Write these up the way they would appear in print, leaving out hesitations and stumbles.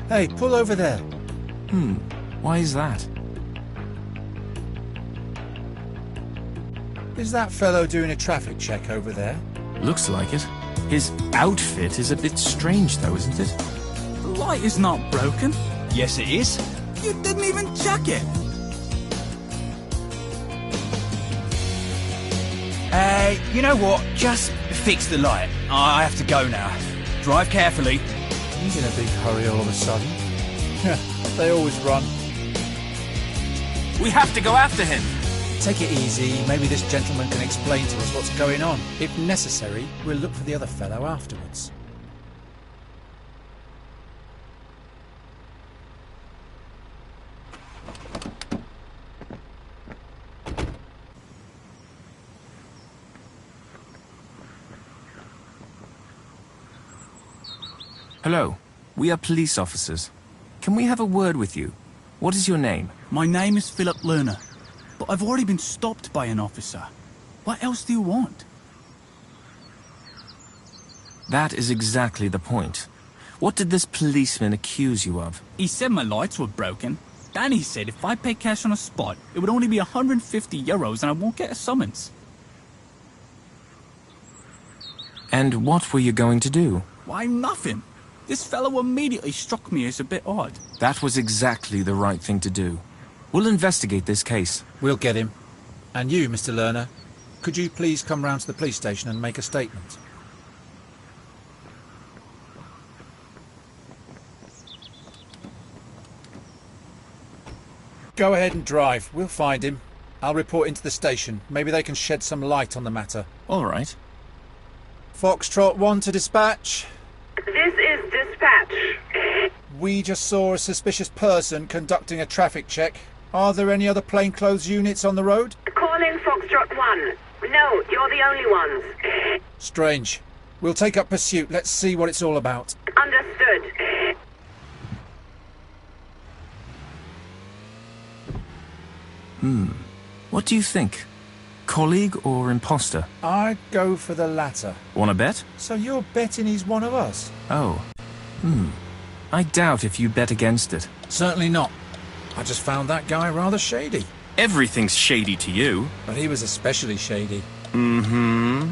Hey, pull over there. Why is that? Is that fellow doing a traffic check over there? Looks like it. His outfit is a bit strange though, isn't it? The light is not broken. Yes, it is. You didn't even check it. You know what? Just fix the light. I have to go now. Drive carefully. He's in a big hurry all of a sudden. They always run. We have to go after him! Take it easy. Maybe this gentleman can explain to us what's going on. If necessary, we'll look for the other fellow afterwards. Hello. We are police officers. Can we have a word with you? What is your name? My name is Philip Lerner, but I've already been stopped by an officer. What else do you want? That is exactly the point. What did this policeman accuse you of? He said my lights were broken. Then he said if I pay cash on a spot, it would only be 150 euros and I won't get a summons. And what were you going to do? Why, nothing. This fellow immediately struck me as a bit odd. That was exactly the right thing to do. We'll investigate this case. We'll get him. And you, Mr. Lerner, could you please come round to the police station and make a statement? Go ahead and drive. We'll find him. I'll report into the station. Maybe they can shed some light on the matter. All right. Foxtrot 1 to dispatch. This is dispatch. We just saw a suspicious person conducting a traffic check. Are there any other plainclothes units on the road? Calling Foxtrot 1. No, you're the only ones. Strange. We'll take up pursuit. Let's see what it's all about. Understood. What do you think? Colleague or imposter? I'd go for the latter. Wanna bet? So you're betting he's one of us? Oh. I doubt if you bet against it. Certainly not. I just found that guy rather shady. Everything's shady to you. But he was especially shady. Mm-hmm.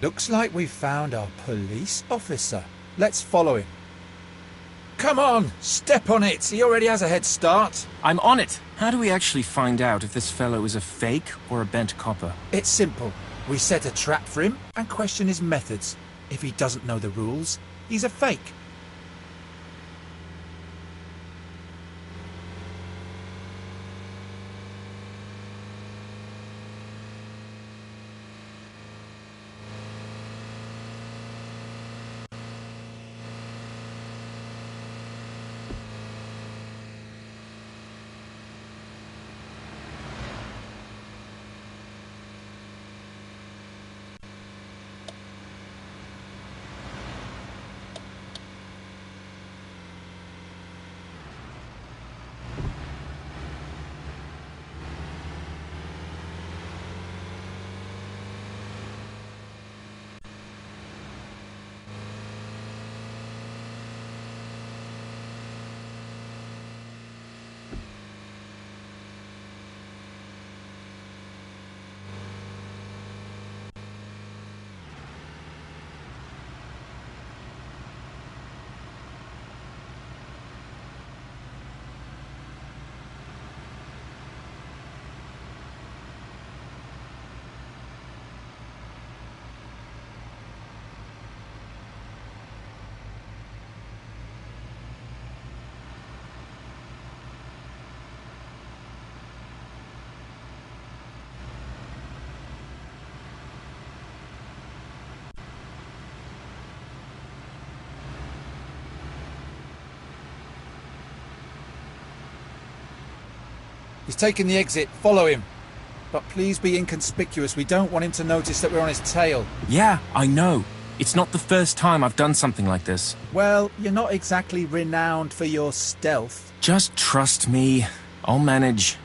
Looks like we've found our police officer. Let's follow him. Come on, step on it. He already has a head start. I'm on it. How do we actually find out if this fellow is a fake or a bent copper? It's simple. We set a trap for him and question his methods. If he doesn't know the rules, he's a fake. He's taking the exit. Follow him. But please be inconspicuous. We don't want him to notice that we're on his tail. Yeah, I know. It's not the first time I've done something like this. Well, you're not exactly renowned for your stealth. Just trust me. I'll manage.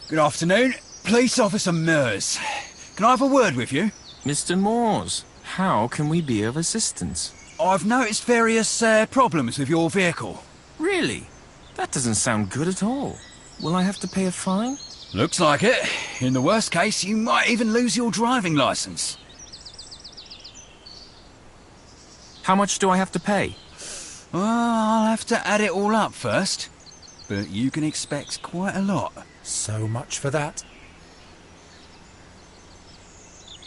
Good afternoon. Police Officer Meurs. Can I have a word with you? Mr. Moores, how can we be of assistance? I've noticed various problems with your vehicle. Really? That doesn't sound good at all. Will I have to pay a fine? Looks like it. In the worst case, you might even lose your driving license. How much do I have to pay? Well, I'll have to add it all up first. But you can expect quite a lot. So much for that.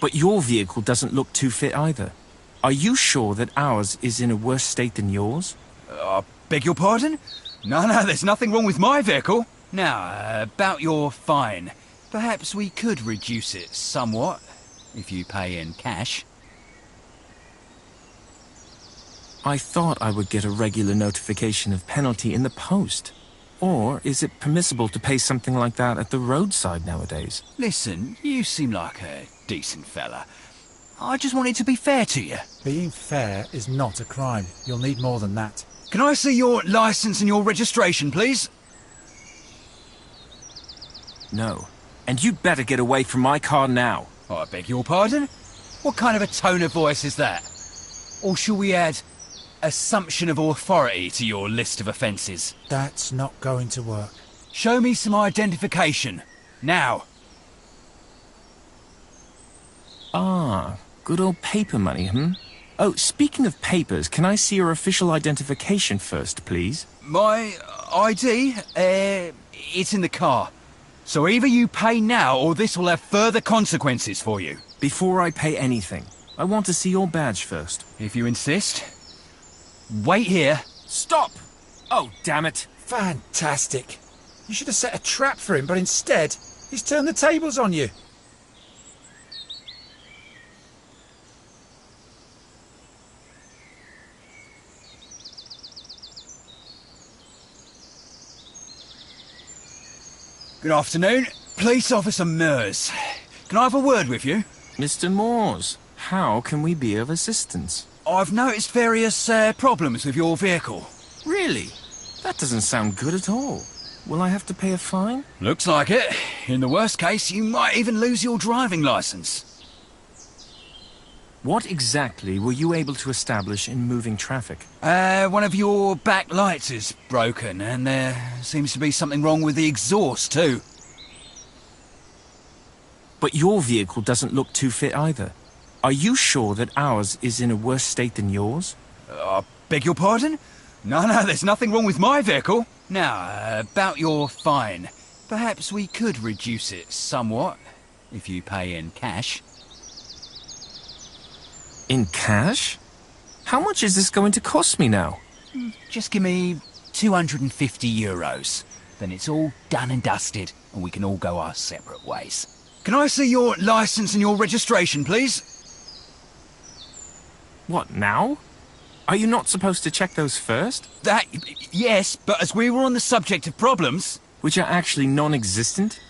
But your vehicle doesn't look too fit either. Are you sure that ours is in a worse state than yours? Beg your pardon? No, there's nothing wrong with my vehicle. Now, about your fine. Perhaps we could reduce it somewhat, if you pay in cash. I thought I would get a regular notification of penalty in the post. Or is it permissible to pay something like that at the roadside nowadays? Listen, you seem like a decent fella. I just wanted to be fair to you. Being fair is not a crime. You'll need more than that. Can I see your license and your registration, please? No. And you'd better get away from my car now. I beg your pardon? What kind of a tone of voice is that? Or shall we add assumption of authority to your list of offences? That's not going to work. Show me some identification. Now. Ah, good old paper money, Oh, speaking of papers, can I see your official identification first, please? My ID? It's in the car. So either you pay now or this will have further consequences for you. Before I pay anything, I want to see your badge first. If you insist. Wait here. Stop! Oh, damn it. Fantastic. You should have set a trap for him, but instead, he's turned the tables on you. Good afternoon. Police Officer Meurs. Can I have a word with you? Mr. Moores, how can we be of assistance? I've noticed various problems with your vehicle. Really? That doesn't sound good at all. Will I have to pay a fine? Looks like it. In the worst case, you might even lose your driving license. What exactly were you able to establish in moving traffic? One of your back lights is broken, and there seems to be something wrong with the exhaust, too. But your vehicle doesn't look too fit either. Are you sure that ours is in a worse state than yours? Beg your pardon? No, there's nothing wrong with my vehicle. Now, about your fine. Perhaps we could reduce it somewhat, if you pay in cash. In cash? How much is this going to cost me now? Just give me 250 euros. Then it's all done and dusted, and we can all go our separate ways. Can I see your license and your registration, please? What, now? Are you not supposed to check those first? Yes, but as we were on the subject of problems... Which are actually non-existent?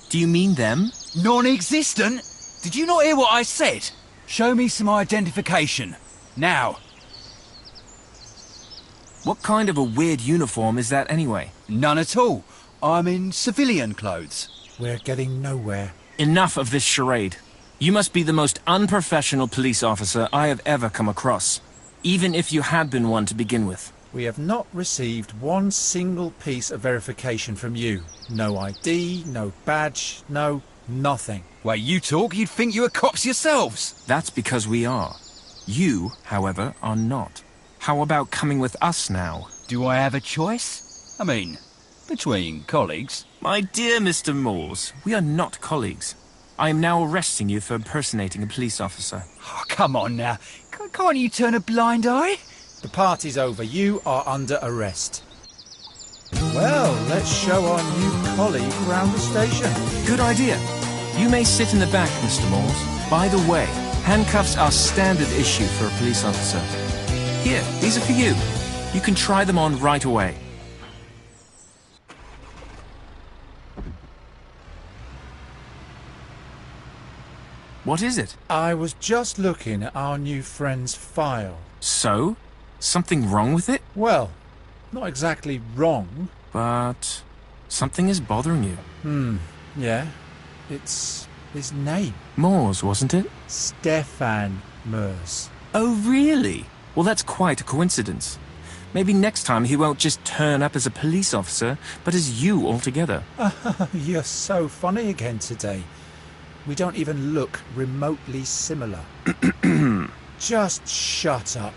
Do you mean them? Non-existent? Did you not hear what I said? Show me some identification. Now. What kind of a weird uniform is that anyway? None at all. I'm in civilian clothes. We're getting nowhere. Enough of this charade. You must be the most unprofessional police officer I have ever come across. Even if you had been one to begin with. We have not received one single piece of verification from you. No ID, no badge, no nothing. Way you talk, you'd think you were cops yourselves. That's because we are. You, however, are not. How about coming with us now? Do I have a choice? I mean, between colleagues. My dear Mr. Moores, we are not colleagues. I am now arresting you for impersonating a police officer. Oh, come on now. Can't you turn a blind eye? The party's over. You are under arrest. Well, let's show our new colleague round the station. Good idea. You may sit in the back, Mr. Moores. By the way, handcuffs are standard issue for a police officer. Here, these are for you. You can try them on right away. What is it? I was just looking at our new friend's file. So? Something wrong with it? Well, not exactly wrong. But something is bothering you. Yeah. It's his name. Moores, wasn't it? Stefan Moores. Oh, really? Well, that's quite a coincidence. Maybe next time he won't just turn up as a police officer, but as you altogether. You're so funny again today. We don't even look remotely similar. Just shut up.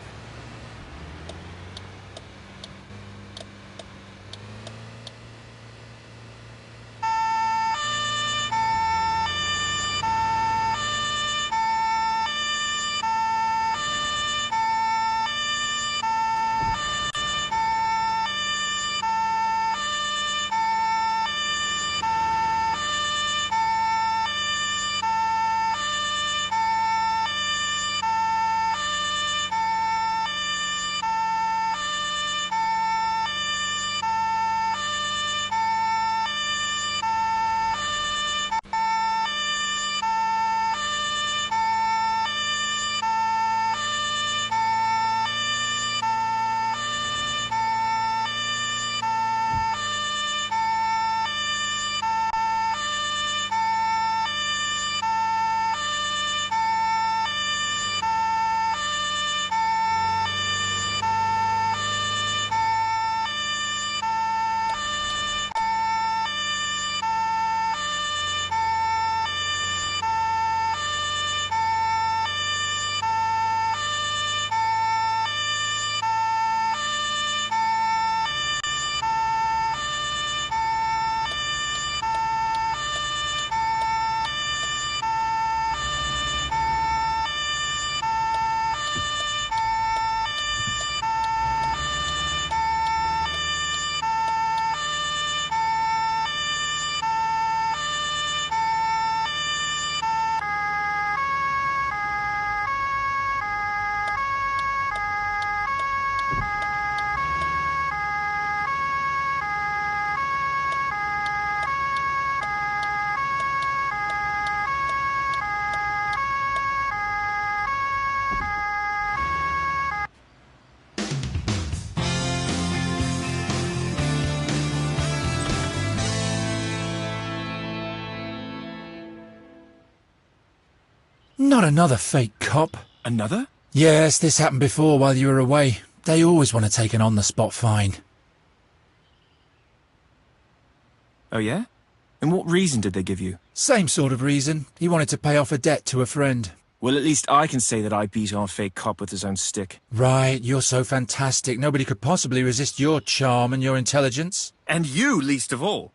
Not another fake cop. Another? Yes, this happened before while you were away. They always want to take an on-the-spot fine. Oh, yeah? And what reason did they give you? Same sort of reason. He wanted to pay off a debt to a friend. Well, at least I can say that I beat our fake cop with his own stick. Right, you're so fantastic. Nobody could possibly resist your charm and your intelligence. And you least of all.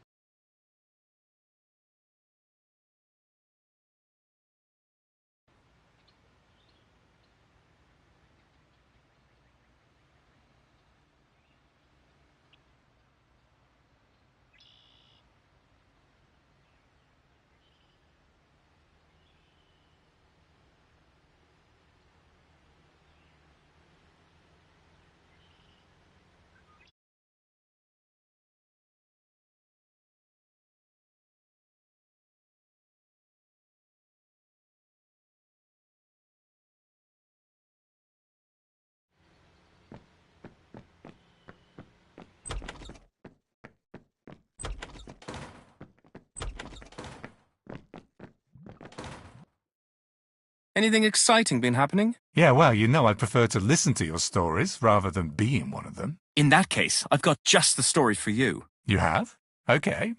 Anything exciting been happening? Yeah, well, you know I'd prefer to listen to your stories rather than be in one of them. In that case, I've got just the story for you. You have? Okay.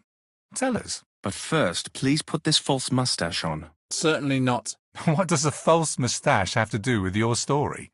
Tell us. But first, please put this false mustache on. Certainly not. What does a false moustache have to do with your story?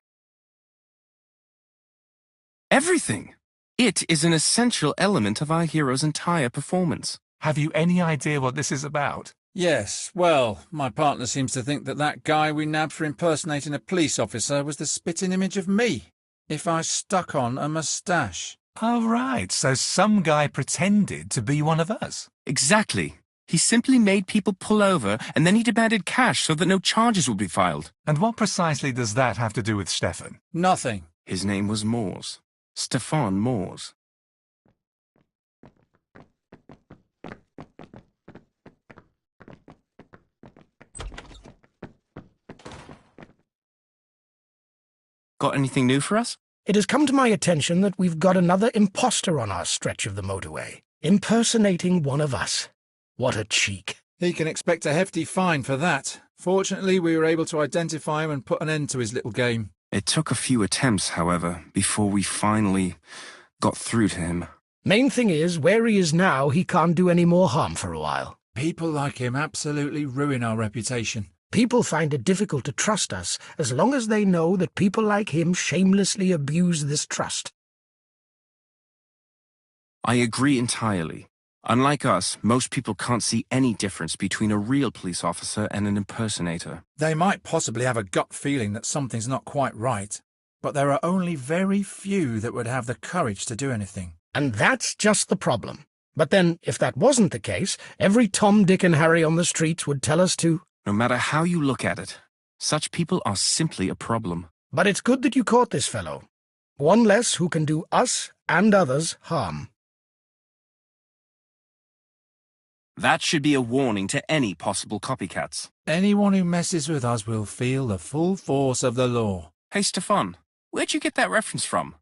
Everything! It is an essential element of our hero's entire performance. Have you any idea what this is about? Yes, well, my partner seems to think that that guy we nabbed for impersonating a police officer was the spitting image of me, if I stuck on a moustache. Oh, right, so some guy pretended to be one of us. Exactly. He simply made people pull over, and then he demanded cash so that no charges would be filed. And what precisely does that have to do with Stefan? Nothing. His name was Moores. Stefan Moores. Got anything new for us? It has come to my attention that we've got another imposter on our stretch of the motorway, impersonating one of us. What a cheek. He can expect a hefty fine for that. Fortunately, we were able to identify him and put an end to his little game. It took a few attempts, however, before we finally got through to him. Main thing is, where he is now, he can't do any more harm for a while. People like him absolutely ruin our reputation. People find it difficult to trust us as long as they know that people like him shamelessly abuse this trust. I agree entirely. Unlike us, most people can't see any difference between a real police officer and an impersonator. They might possibly have a gut feeling that something's not quite right, but there are only very few that would have the courage to do anything. And that's just the problem. But then, if that wasn't the case, every Tom, Dick and Harry on the streets would tell us to... No matter how you look at it, such people are simply a problem. But it's good that you caught this fellow. One less who can do us and others harm. That should be a warning to any possible copycats. Anyone who messes with us will feel the full force of the law. Hey, Stefan, where'd you get that reference from?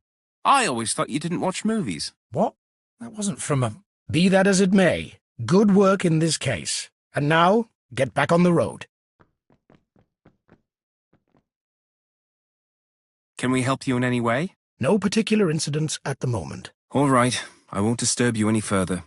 I always thought you didn't watch movies. What? That wasn't from a... Be that as it may, good work in this case. And now, get back on the road. Can we help you in any way? No particular incidents at the moment. All right, I won't disturb you any further.